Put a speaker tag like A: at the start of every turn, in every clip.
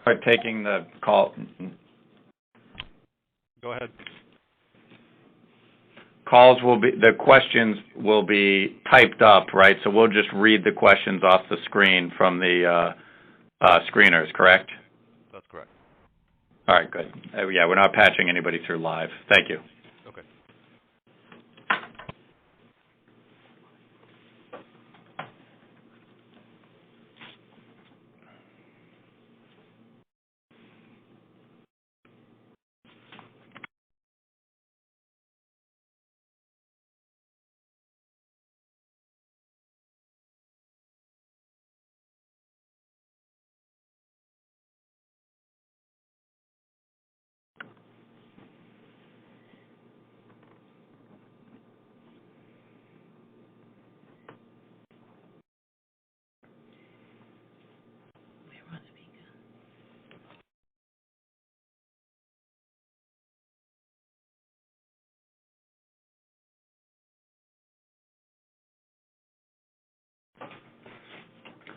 A: Start taking the call.
B: Go ahead.
A: The questions will be typed up, right? So we'll just read the questions off the screen from the screeners, correct?
B: That's correct.
A: All right, good. Yeah, we're not patching anybody through live. Thank you.
B: Okay.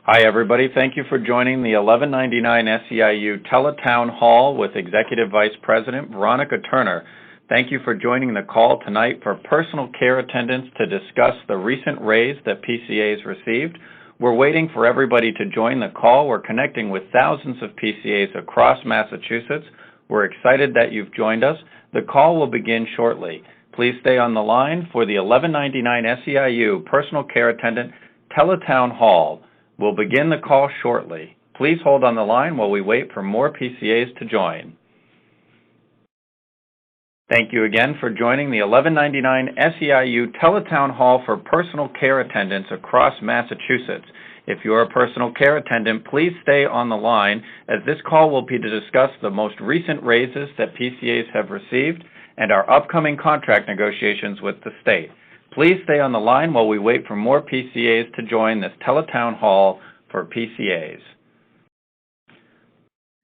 A: Hi, everybody. Thank you for joining the 1199 SEIU Teletown Hall with Executive Vice President Veronica Turner. Thank you for joining the call tonight for personal care attendants to discuss the recent raise that PCAs received. We're waiting for everybody to join the call. We're connecting with thousands of PCAs across Massachusetts. We're excited that you've joined us. The call will begin shortly. Please stay on the line for the 1199 SEIU Personal Care Attendant Teletown Hall. We'll begin the call shortly. Please hold on the line while we wait for more PCAs to join. Thank you again for joining the 1199 SEIU Teletown Hall for personal care attendants across Massachusetts. If you're a personal care attendant, please stay on the line as this call will be to discuss the most recent raises that PCAs have received and our upcoming contract negotiations with the state. Please stay on the line while we wait for more PCAs to join this Teletown Hall for PCAs.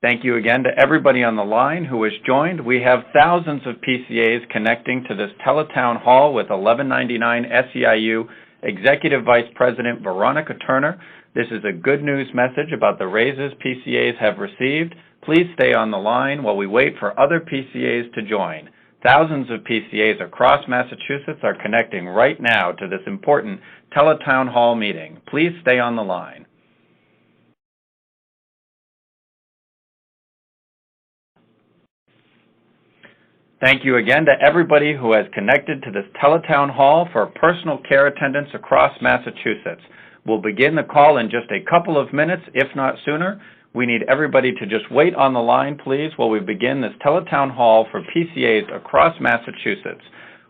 A: Thank you again to everybody on the line who has joined. We have thousands of PCAs connecting to this Teletown Hall with 1199 SEIU Executive Vice President Veronica Turner. This is a good news message about the raises PCAs have received. Please stay on the line while we wait for other PCAs to join. Thousands of PCAs across Massachusetts are connecting right now to this important Teletown Hall meeting. Please stay on the line. Thank you again to everybody who has connected to this Teletown Hall for personal care attendants across Massachusetts. We'll begin the call in just a couple of minutes, if not sooner. We need everybody to just wait on the line, please, while we begin this Teletown Hall for PCAs across Massachusetts.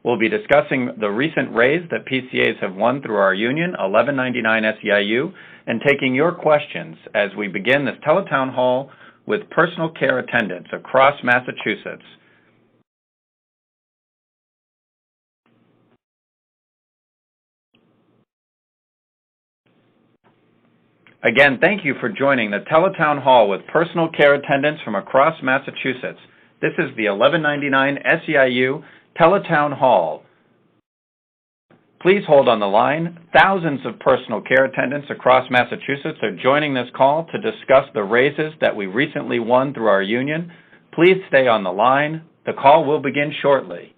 A: We'll be discussing the recent raise that PCAs have won through our union, 1199 SEIU, and taking your questions as we begin this Teletown Hall with personal care attendants across Massachusetts. Again, thank you for joining the Teletown Hall with personal care attendants from across Massachusetts. This is the 1199 SEIU Teletown Hall. Please hold on the line. Thousands of personal care attendants across Massachusetts are joining this call to discuss the raises that we recently won through our union. Please stay on the line. The call will begin shortly.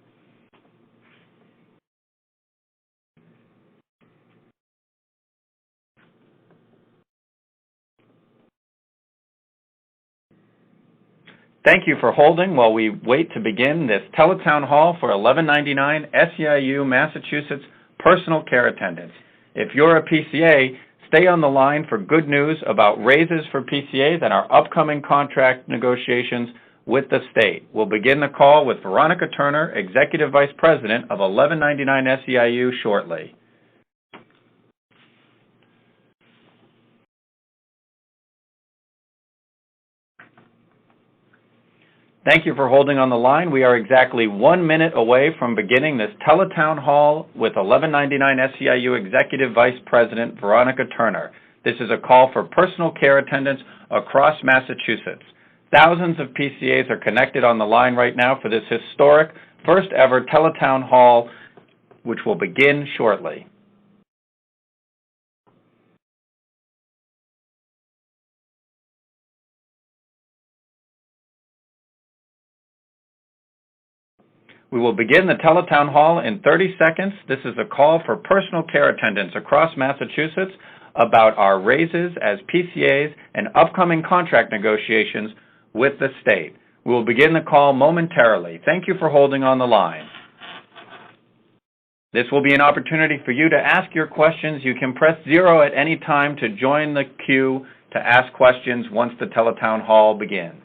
A: Thank you for holding while we wait to begin this Teletown Hall for 1199 SEIU Massachusetts personal care attendants. If you're a PCA, stay on the line for good news about raises for PCAs and our upcoming contract negotiations with the state. We'll begin the call with Veronica Turner, Executive Vice President of 1199 SEIU shortly. Thank you for holding on the line. We are exactly 1 minute away from beginning this Teletown Hall with 1199 SEIU Executive Vice President Veronica Turner. This is a call for personal care attendants across Massachusetts. Thousands of PCAs are connected on the line right now for this historic first ever Teletown Hall, which will begin shortly. We will begin the Teletown Hall in 30 seconds. This is a call for personal care attendants across Massachusetts about our raises as PCAs and upcoming contract negotiations with the state. We will begin the call momentarily. Thank you for holding on the line. This will be an opportunity for you to ask your questions. You can press 0 at any time to join the queue to ask questions once the Teletown Hall begins.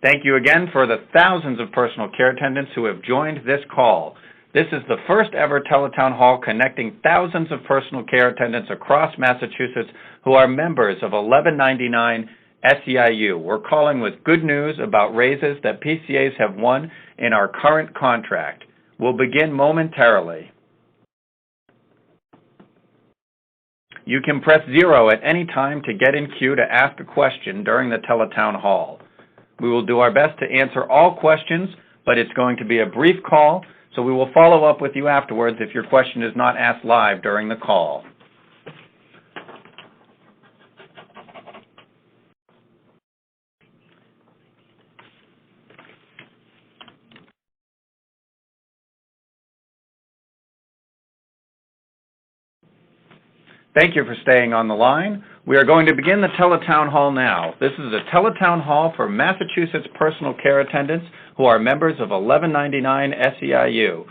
A: Thank you again for the thousands of personal care attendants who have joined this call. This is the first ever Teletown Hall connecting thousands of personal care attendants across Massachusetts who are members of 1199 SEIU. We're calling with good news about raises that PCAs have won in our current contract. We'll begin momentarily. You can press 0 at any time to get in queue to ask a question during the Teletown Hall. We will do our best to answer all questions, but it's going to be a brief call, so we will follow up with you afterwards if your question is not asked live during the call. Thank you for staying on the line. We are going to begin the Teletown Hall now. This is a Teletown Hall for Massachusetts personal care attendants who are members of 1199 SEIU.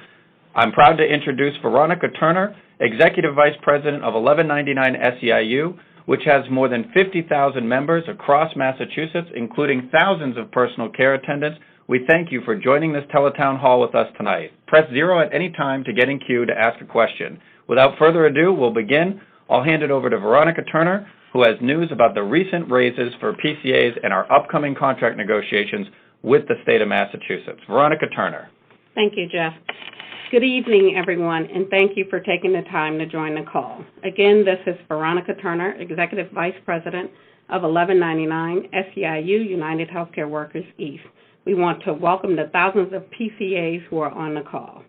A: I'm proud to introduce Veronica Turner, Executive Vice President of 1199 SEIU, which has more than 50,000 members across Massachusetts, including thousands of personal care attendants. We thank you for joining this Teletown Hall with us tonight. Press 0 at any time to get in queue to ask a question. Without further ado, we'll begin. I'll hand it over to Veronica Turner, who has news about the recent raises for PCAs and our upcoming contract negotiations with the state of Massachusetts. Veronica Turner.
B: Thank you, Jeff. Good evening, everyone, and thank you for taking the time to join the call. Again, this is Veronica Turner, Executive Vice President of 1199 SEIU, United Healthcare Workers East. We want to welcome the thousands of PCAs who are on the call.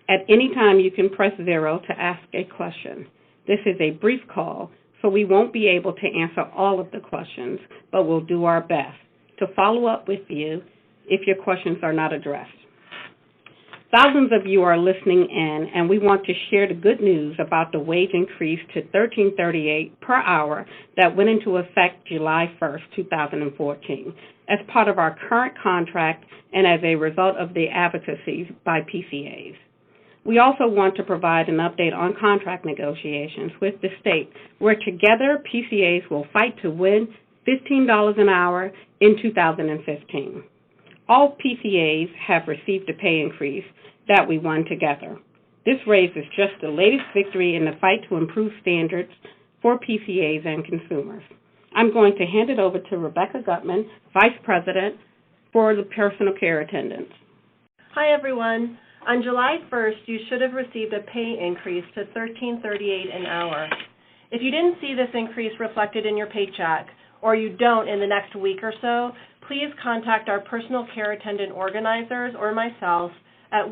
B: At any time, you can press 0 to ask a question. This is a brief call, so we won't be able to answer all of the questions, but we'll do our best to follow up with you if your questions are not addressed. Thousands of you are listening in, and we want to share the good news about the wage increase to $13.38 per hour that went into effect July 1st, 2014, as part of our current contract and as a result of the advocacy by PCAs. We also want to provide an update on contract negotiations with the state, where together PCAs will fight to win $15 an hour in 2015. All PCAs have received a pay increase that we won together. This raise is just the latest victory in the fight to improve standards for PCAs and consumers. I'm going to hand it over to Rebecca Gutman, Vice President for the Personal Care Attendants.
C: Hi, everyone. On July 1st, you should have received a pay increase to $13.38 an hour. If you didn't see this increase reflected in your paycheck, or you don't in the next week or so, please contact our personal care attendant organizers or myself at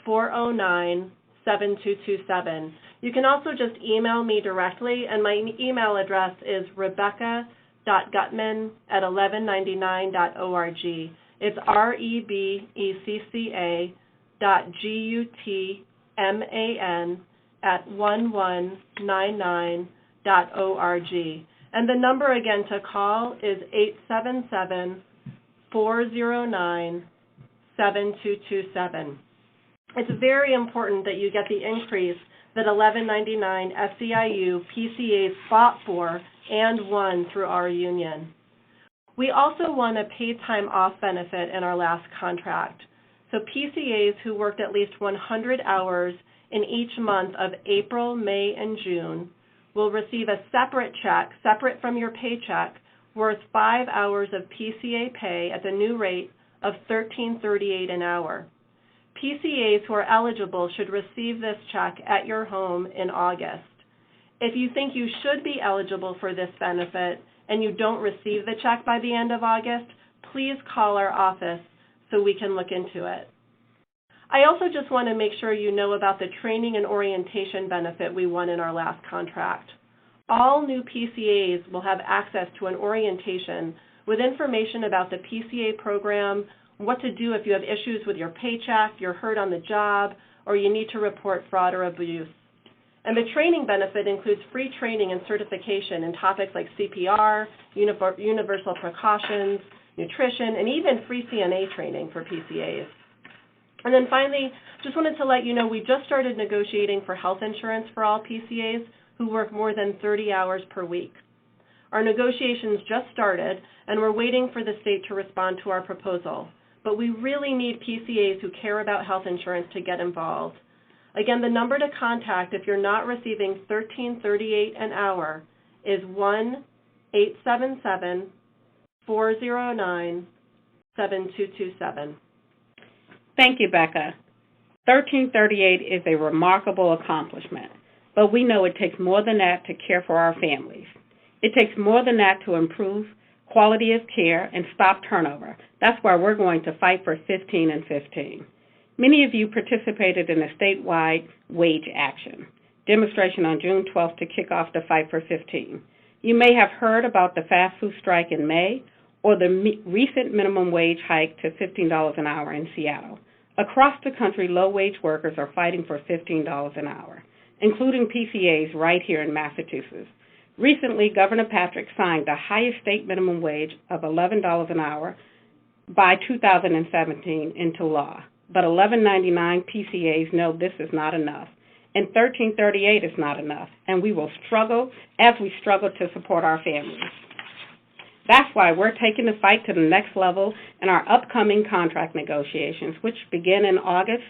C: 1-877-409-7227. You can also just email me directly, and my email address is rebecca.gutman@1199.org. It's rebecca.gutman@1199.org. And the number again to call is 877-409-7227. It's very important that you get the increase that 1199 SEIU PCAs fought for and won through our union. We also won a paid time off benefit in our last contract. So PCAs who worked at least 100 hours in each month of April, May, and June will receive a separate check, separate from your paycheck, worth 5 hours of PCA pay at the new rate of $13.38 an hour. PCAs who are eligible should receive this check at your home in August. If you think you should be eligible for this benefit and you don't receive the check by the end of August, please call our office so we can look into it. I also just want to make sure you know about the training and orientation benefit we won in our last contract. All new PCAs will have access to an orientation with information about the PCA program, what to do if you have issues with your paycheck, you're hurt on the job, or you need to report fraud or abuse. And the training benefit includes free training and certification in topics like CPR, universal precautions, nutrition, and even free CNA training for PCAs. And then finally, just wanted to let you know we just started negotiating for health insurance for all PCAs who work more than 30 hours per week. Our negotiations just started, and we're waiting for the state to respond to our proposal. But we really need PCAs who care about health insurance to get involved. Again, the number to contact if you're not receiving $13.38 an hour is 1-877-409-7227.
B: Thank you, Becca. 1338 is a remarkable accomplishment, but we know it takes more than that to care for our families. It takes more than that to improve quality of care and stop turnover. That's why we're going to fight for 15 and 15. Many of you participated in a statewide wage action demonstration on June 12th to kick off the fight for 15. You may have heard about the fast food strike in May or the recent minimum wage hike to $15 an hour in Seattle. Across the country, low-wage workers are fighting for $15 an hour, including PCAs right here in Massachusetts. Recently, Governor Patrick signed the highest state minimum wage of $11 an hour by 2017 into law. But 1199 PCAs know this is not enough, and 1338 is not enough, and we will struggle as we struggle to support our families. That's why we're taking the fight to the next level in our upcoming contract negotiations, which begin in August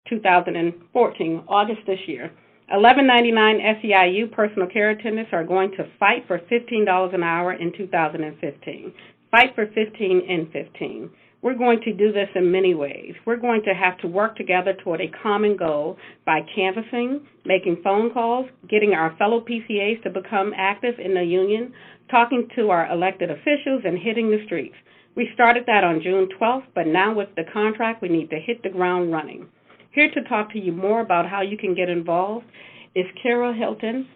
B: 2014, August this year. 1199 SEIU personal care attendants are going to fight for $15 an hour in 2015. Fight for 15 in 15. We're going to do this in many ways. We're going to have to work together toward a common goal by canvassing, making phone calls, getting our fellow PCAs to become active in the union, talking to our elected officials, and hitting the streets. We started that on June 12th, but now with the contract, we need to hit the ground running. Here to talk to you more about how you can get involved is Kara Hilton,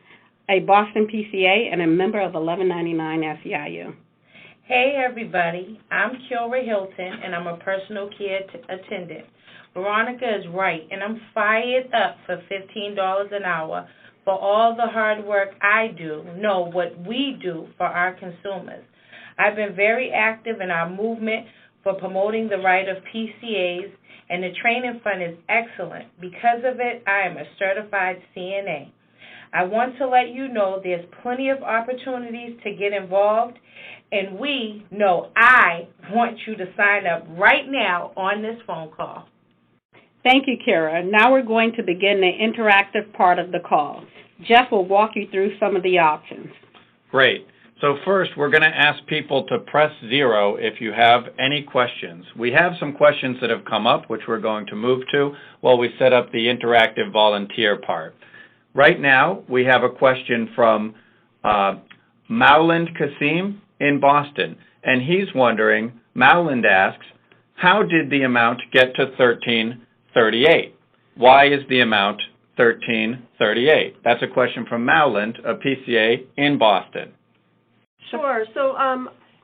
B: a Boston PCA and a member of 1199 SEIU.
D: Hey everybody, I'm Kara Hilton and I'm a personal care attendant. Veronica is right and I'm fired up for $15 an hour for all the hard work I do, no, what we do for our consumers. I've been very active in our movement for promoting the right of PCAs, and the training fund is excellent. Because of it, I am a certified CNA. I want to let you know there's plenty of opportunities to get involved, and we know I want you to sign up right now on this phone call.
B: Thank you, Kara. Now we're going to begin the interactive part of the call. Jeff will walk you through some of the options.
A: Great. So first, we're going to ask people to press 0 if you have any questions. We have some questions that have come up, which we're going to move to while we set up the interactive volunteer part. Right now, we have a question from Mauland Kasim in Boston, and he's wondering, Mauland asks, how did the amount get to $13.38? Why is the amount $13.38? That's a question from Mauland, a PCA in Boston.
C: Sure. So,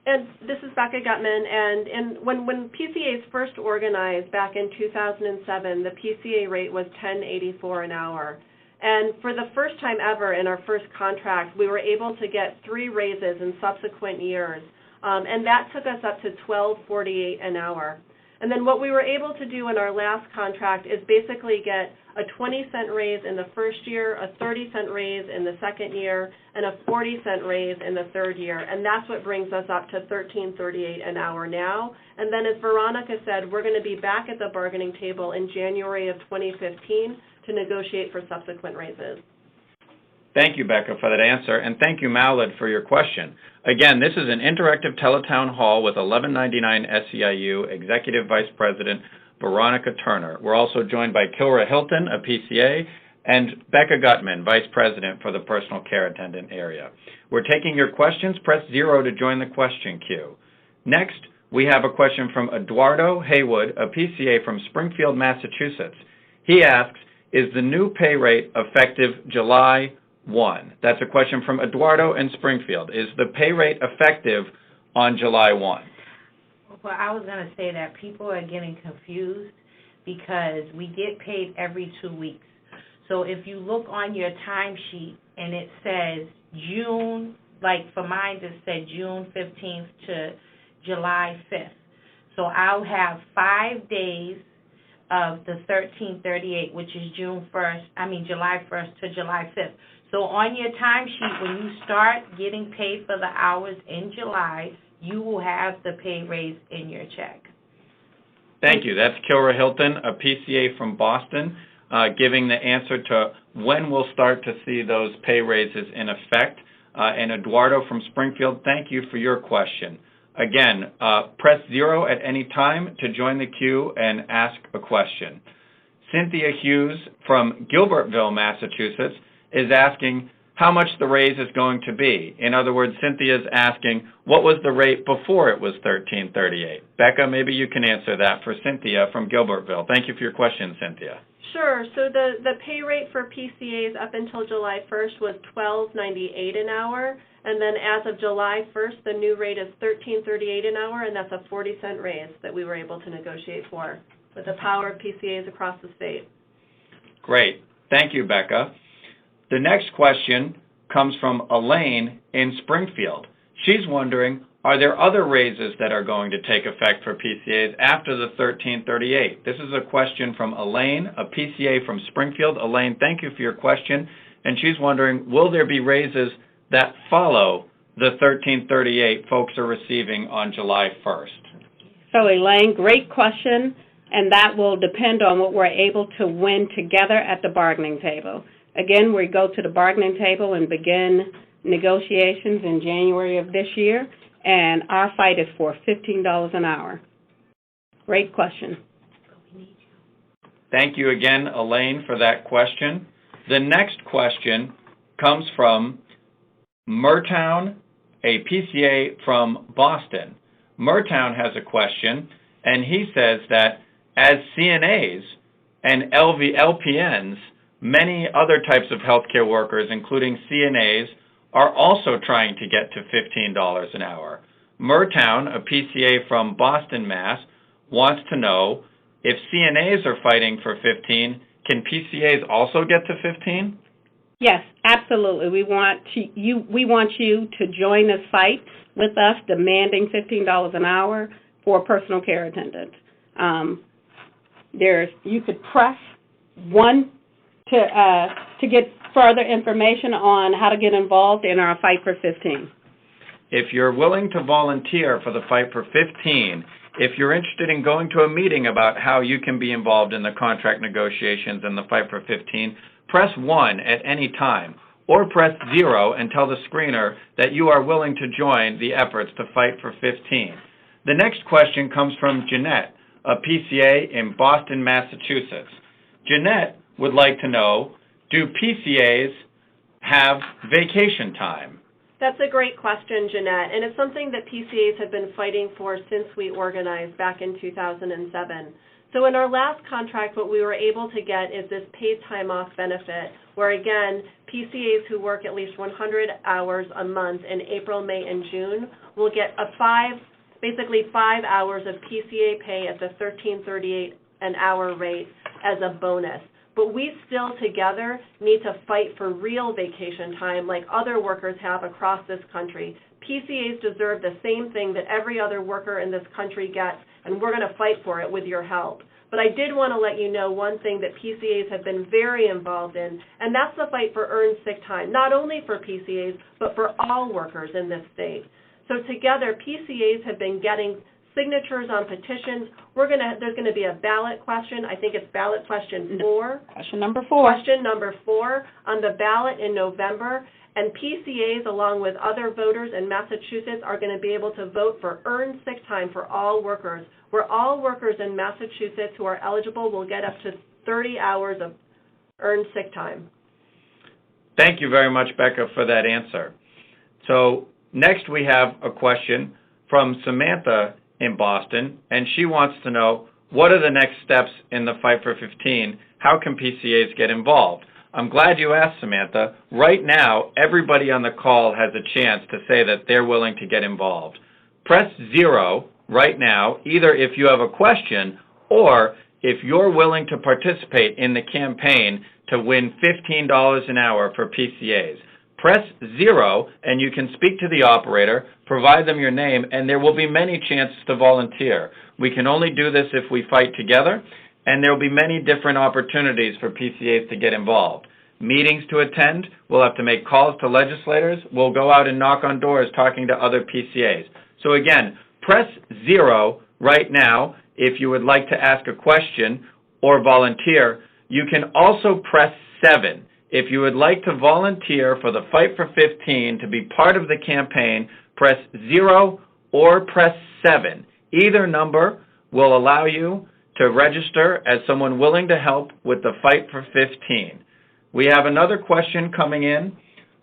C: and this is Becca Gutman, and when PCAs first organized back in 2007, the PCA rate was $10.84 an hour. And for the first time ever in our first contract, we were able to get 3 raises in subsequent years, and that took us up to $12.48 an hour. And then what we were able to do in our last contract is basically get a 20-cent raise in the first year, a 30-cent raise in the second year, and a 40-cent raise in the third year. And that's what brings us up to $13.38 an hour now. And then as Veronica said, we're going to be back at the bargaining table in January of 2015 to negotiate for subsequent raises.
A: Thank you, Becca, for that answer, and thank you, Mallard, for your question. Again, this is an interactive teletown hall with 1199 SEIU Executive Vice President Veronica Turner. We're also joined by Kara Hilton, a PCA, and Becca Gutman, Vice President for the Personal Care Attendant area. We're taking your questions. Press 0 to join the question queue. Next, we have a question from Eduardo Haywood, a PCA from Springfield, Massachusetts. He asks, is the new pay rate effective July 1. That's a question from Eduardo in Springfield. Is the pay rate effective on July 1?
D: Well, I was going to say that people are getting confused because we get paid every 2 weeks. So if you look on your timesheet and it says June, like for mine it said June 15th to July 5th. So I'll have 5 days of the 1338, which is July 1st to July 5th. So on your timesheet, when you start getting paid for the hours in July, you will have the pay raise in your check.
A: Thank you. That's Kilra Hilton, a PCA from Boston, giving the answer to when we'll start to see those pay raises in effect. And Eduardo from Springfield, thank you for your question. Again, press 0 at any time to join the queue and ask a question. Cynthia Hughes from Gilbertville, Massachusetts, is asking how much the raise is going to be. In other words, Cynthia's asking, what was the rate before it was $13.38? Becca, maybe you can answer that for Cynthia from Gilbertville. Thank you for your question, Cynthia.
C: Sure. So the pay rate for PCAs up until July 1st was $12.98 an hour, and then as of July 1st, the new rate is $13.38 an hour, and that's a 40-cent raise that we were able to negotiate for with the power of PCAs across the state.
A: Great. Thank you, Becca. The next question comes from Elaine in Springfield. She's wondering, are there other raises that are going to take effect for PCAs after the $13.38? This is a question from Elaine, a PCA from Springfield. Elaine, thank you for your question. And she's wondering, will there be raises that follow the $13.38 folks are receiving on July 1st?
B: So, Elaine, great question, and that will depend on what we're able to win together at the bargaining table. Again, we go to the bargaining table and begin negotiations in January of this year, and our fight is for $15 an hour. Great question.
A: Thank you again, Elaine, for that question. The next question comes from Murtown, a PCA from Boston. Murtown has a question, and he says that as CNAs and LPNs, many other types of healthcare workers, including CNAs, are also trying to get to $15 an hour. Murtown, a PCA from Boston, Mass., wants to know if CNAs are fighting for $15, can PCAs also get to $15?
B: Yes, absolutely. We want you to join this fight with us, demanding $15 an hour for personal care attendants. You could press 1 to get further information on how to get involved in our fight for 15.
A: If you're willing to volunteer for the fight for 15, if you're interested in going to a meeting about how you can be involved in the contract negotiations and the fight for 15, press 1 at any time, or press 0 and tell the screener that you are willing to join the efforts to fight for 15. The next question comes from Jeanette, a PCA in Boston, Massachusetts. Jeanette would like to know, do PCAs have vacation time?
C: That's a great question, Jeanette, and it's something that PCAs have been fighting for since we organized back in 2007. So in our last contract, what we were able to get is this paid time off benefit, where again, PCAs who work at least 100 hours a month in April, May, and June will get basically 5 hours of PCA pay at the $13.38 an hour rate as a bonus. But we still together need to fight for real vacation time like other workers have across this country. PCAs deserve the same thing that every other worker in this country gets, and we're going to fight for it with your help. But I did want to let you know one thing that PCAs have been very involved in, and that's the fight for earned sick time, not only for PCAs, but for all workers in this state. So together, PCAs have been getting signatures on petitions. There's going to be a ballot question. I think it's ballot question 4.
B: Question number 4.
C: Question number 4 on the ballot in November. And PCAs, along with other voters in Massachusetts, are going to be able to vote for earned sick time for all workers, where all workers in Massachusetts who are eligible will get up to 30 hours of earned sick time.
A: Thank you very much, Becca, for that answer. So next we have a question from Samantha in Boston, and she wants to know, what are the next steps in the fight for 15? How can PCAs get involved? I'm glad you asked, Samantha. Right now, everybody on the call has a chance to say that they're willing to get involved. Press 0 right now, either if you have a question or if you're willing to participate in the campaign to win $15 an hour for PCAs. Press 0 and you can speak to the operator, provide them your name, and there will be many chances to volunteer. We can only do this if we fight together, and there will be many different opportunities for PCAs to get involved. Meetings to attend, we'll have to make calls to legislators, we'll go out and knock on doors talking to other PCAs. So again, press 0 right now if you would like to ask a question or volunteer. You can also press 7 if you would like to volunteer for the Fight for 15 to be part of the campaign. Press 0 or press 7. Either number will allow you to register as someone willing to help with the Fight for 15. We have another question coming in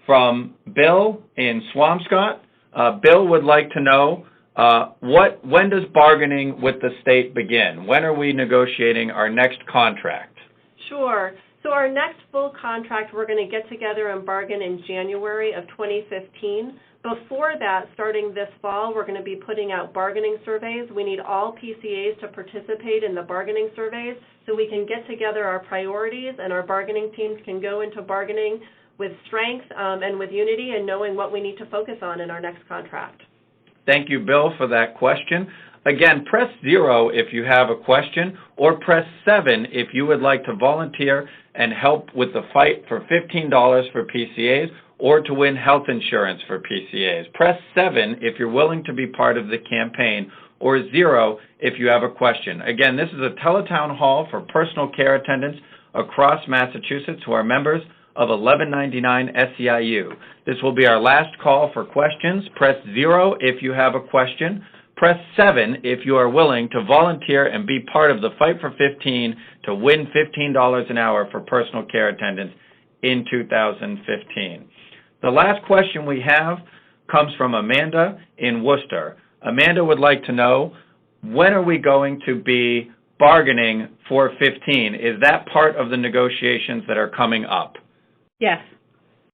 A: from Bill in Swampscott. Bill would like to know when does bargaining with the state begin? When are we negotiating our next contract?
C: Sure. So our next full contract, we're going to get together and bargain in January of 2015. Before that, starting this fall, we're going to be putting out bargaining surveys. We need all PCAs to participate in the bargaining surveys so we can get together our priorities and our bargaining teams can go into bargaining with strength and with unity and knowing what we need to focus on in our next contract.
A: Thank you, Bill, for that question. Again, press 0 if you have a question, or press 7 if you would like to volunteer and help with the fight for $15 for PCAs or to win health insurance for PCAs. Press 7 if you're willing to be part of the campaign, or 0 if you have a question. Again, this is a teletown hall for personal care attendants across Massachusetts who are members of 1199 SEIU. This will be our last call for questions. Press 0 if you have a question. Press 7 if you are willing to volunteer and be part of the Fight for 15 to win $15 an hour for personal care attendants in 2015. The last question we have comes from Amanda in Worcester. Amanda would like to know, when are we going to be bargaining for 15? Is that part of the negotiations that are coming up?
B: Yes.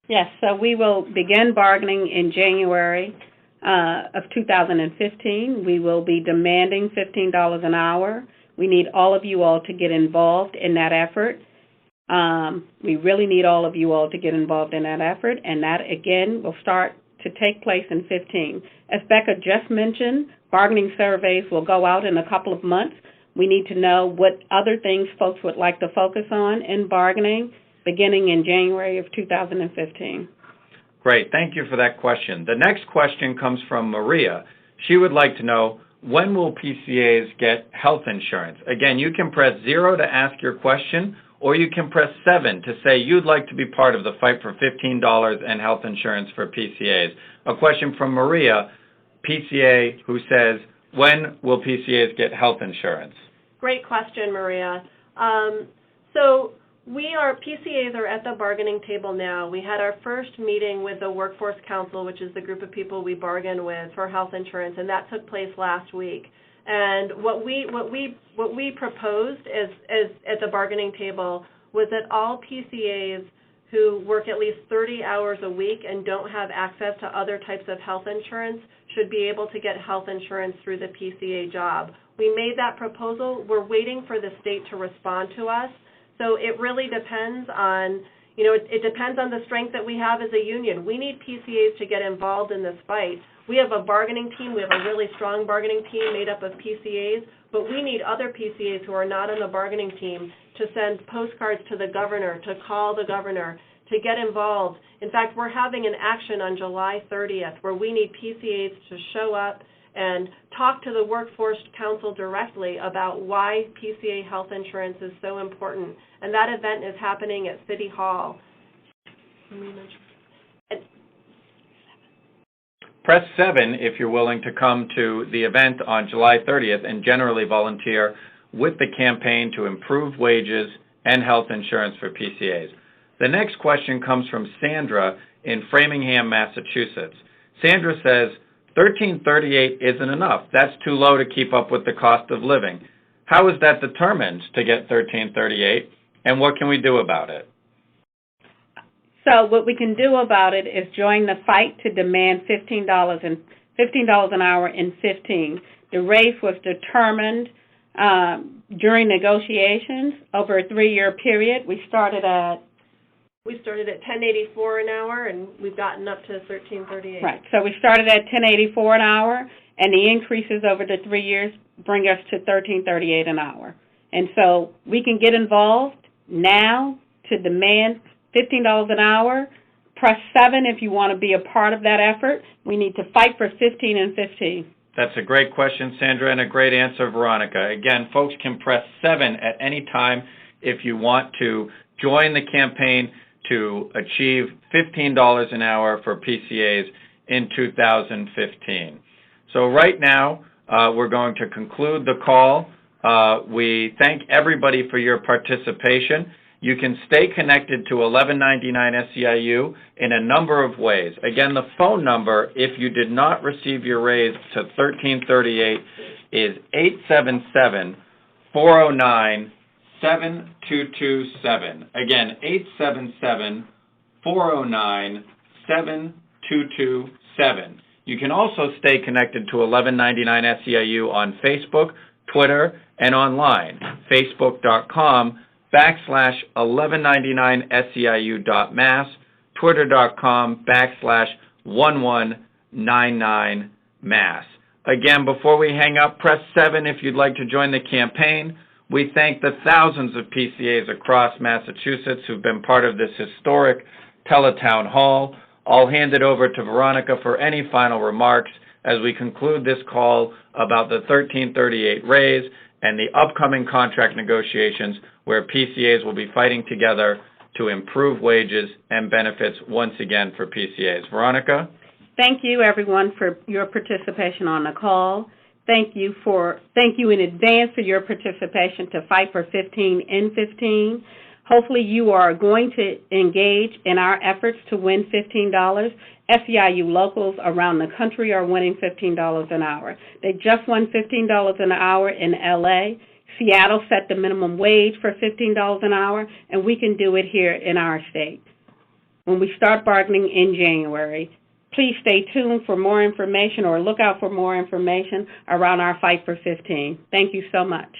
B: Yes, so we will begin bargaining in January of 2015. We will be demanding $15 an hour. We need all of you all to get involved in that effort. We really need all of you all to get involved in that effort, and that, again, will start to take place in 15. As Becca just mentioned, bargaining surveys will go out in a couple of months. We need to know what other things folks would like to focus on in bargaining beginning in January of 2015.
A: Great. Thank you for that question. The next question comes from Maria. She would like to know, when will PCAs get health insurance? Again, you can press 0 to ask your question, or you can press 7 to say you'd like to be part of the Fight for $15 and health insurance for PCAs. A question from Maria, PCA, who says, when will PCAs get health insurance?
C: Great question, Maria. PCAs are at the bargaining table now. We had our first meeting with the Workforce Council, which is the group of people we bargain with for health insurance, and that took place last week. And what we proposed as at the bargaining table was that all PCAs who work at least 30 hours a week and don't have access to other types of health insurance should be able to get health insurance through the PCA job. We made that proposal. We're waiting for the state to respond to us. So it really depends on, it depends on the strength that we have as a union. We need PCAs to get involved in this fight. We have a bargaining team. We have a really strong bargaining team made up of PCAs, but we need other PCAs who are not on the bargaining team to send postcards to the governor, to call the governor, to get involved. In fact, we're having an action on July 30th where we need PCAs to show up and talk to the Workforce Council directly about why PCA health insurance is so important. And that event is happening at City Hall.
A: Press 7 if you're willing to come to the event on July 30th and generally volunteer with the campaign to improve wages and health insurance for PCAs. The next question comes from Sandra in Framingham, Massachusetts. Sandra says, $13.38 isn't enough. That's too low to keep up with the cost of living. How is that determined to get $13.38, and what can we do about it?
B: So what we can do about it is join the fight to demand $15 an hour in 15. The raise was determined during negotiations over a 3-year period. We started at
C: $10.84 an hour, and we've gotten up to $13.38.
B: right. So we started at $10.84 an hour, and the increases over the 3 years bring us to $13.38 an hour. And so we can get involved now to demand $15 an hour. Press 7 if you want to be a part of that effort. We need to fight for 15 and 15.
A: That's a great question, Sandra, and a great answer, Veronica. Again, folks can press 7 at any time if you want to join the campaign to achieve $15 an hour for PCAs in 2015. So right now, we're going to conclude the call. We thank everybody for your participation. You can stay connected to 1199 SEIU in a number of ways. Again, the phone number, if you did not receive your raise to 1338, is 877-409-7227. Again, 877-409-7227. You can also stay connected to 1199 SEIU on Facebook, Twitter, and online. Facebook.com/1199SEIU.mass, Twitter.com/1199mass. Again, before we hang up, press 7 if you'd like to join the campaign. We thank the thousands of PCAs across Massachusetts who've been part of this historic teletown hall. I'll hand it over to Veronica for any final remarks as we conclude this call about the 1338 raise and the upcoming contract negotiations where PCAs will be fighting together to improve wages and benefits once again for PCAs. Veronica?
B: Thank you, everyone, for your participation on the call. Thank you in advance for your participation to fight for 15 in 15. Hopefully you are going to engage in our efforts to win $15. SEIU locals around the country are winning $15 an hour. They just won $15 an hour in LA. Seattle set the minimum wage for $15 an hour, and we can do it here in our state when we start bargaining in January. Please stay tuned for more information or look out for more information around our fight for 15. Thank you so much.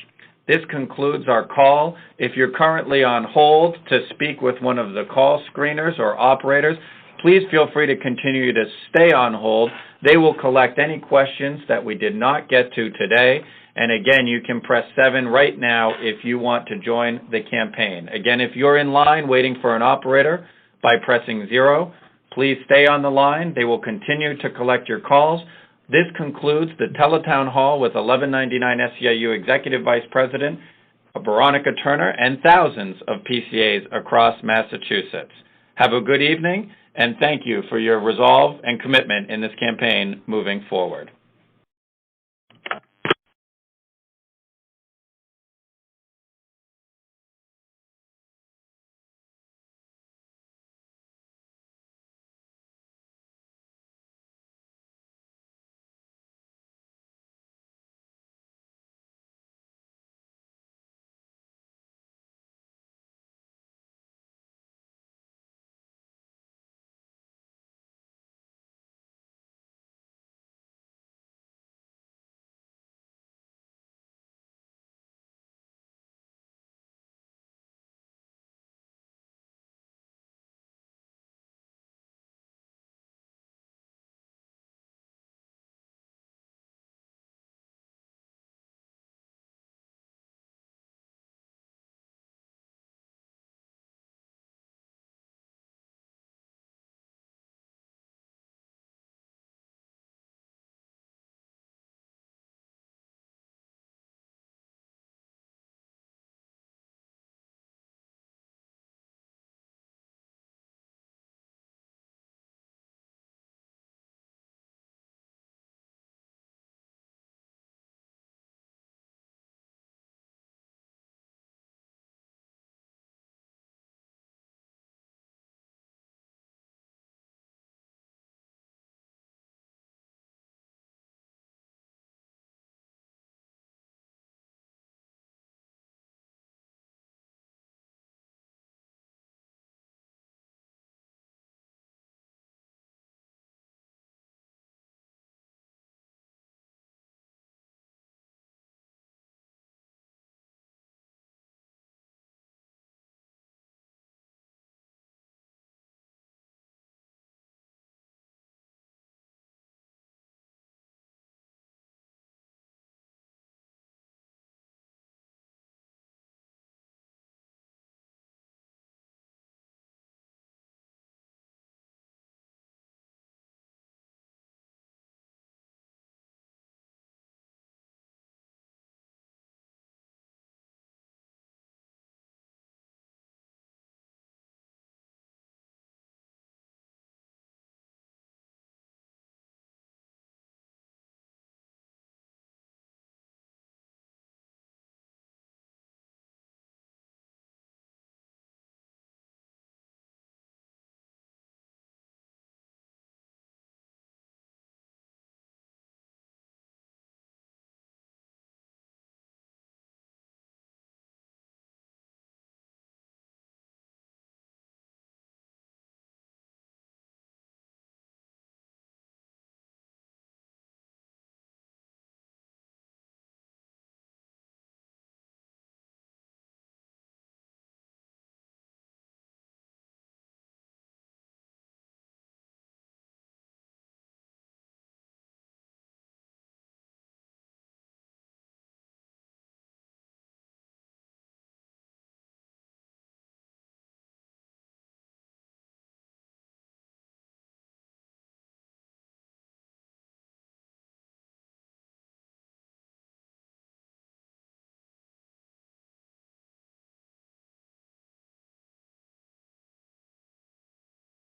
A: This concludes our call. If you're currently on hold to speak with one of the call screeners or operators, please feel free to continue to stay on hold. They will collect any questions that we did not get to today. And again, you can press 7 right now if you want to join the campaign. Again, if you're in line waiting for an operator by pressing 0, please stay on the line. They will continue to collect your calls. This concludes the Teletown Hall with 1199 SEIU Executive Vice President Veronica Turner and thousands of PCAs across Massachusetts. Have a good evening, and thank you for your resolve and commitment in this campaign moving forward.